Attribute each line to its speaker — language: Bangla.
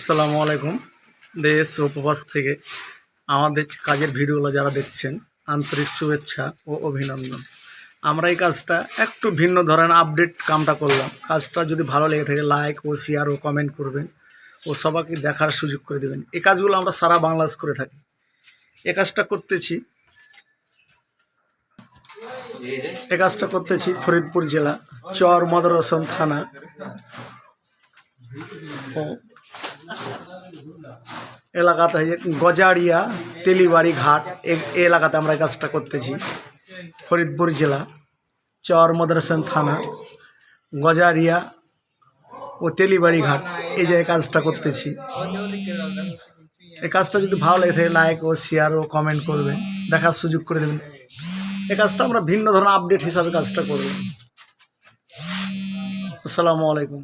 Speaker 1: আসসালামু আলাইকুম। দেশ ও প্রবাস থেকে আমাদের কাজের ভিডিওগুলো যারা দেখছেন, আন্তরিক শুভেচ্ছা ও অভিনন্দন। আমরা এই কাজটা একটু ভিন্ন ধরনের আপডেট কামটা করলাম। কাজটা যদি ভালো লেগে থাকে লাইক ও শেয়ার ও কমেন্ট করবেন ও সবাইকে দেখার সুযোগ করে দেবেন। এই কাজগুলো আমরা সারা বাংলাদেশ করে থাকি। এই কাজটা করতেছি ফরিদপুর জেলা চর মদরসন থানা ও এলাকাতে গজারিয়া তেলিবাড়ি ঘাট এই এলাকাতে আমরা এই কাজটা করতেছি। ফরিদপুর জেলা চর মদরসন থানা গজারিয়া ও তেলিবাড়ি ঘাট এই যে কাজটা করতেছি। এই কাজটা যদি ভালো লাগে থাকে লাইক ও শেয়ার ও কমেন্ট করবেন, দেখার সুযোগ করে দেবেন। এই কাজটা আমরা ভিন্ন ধরনের আপডেট হিসাবে কাজটা করব। আসসালামু আলাইকুম।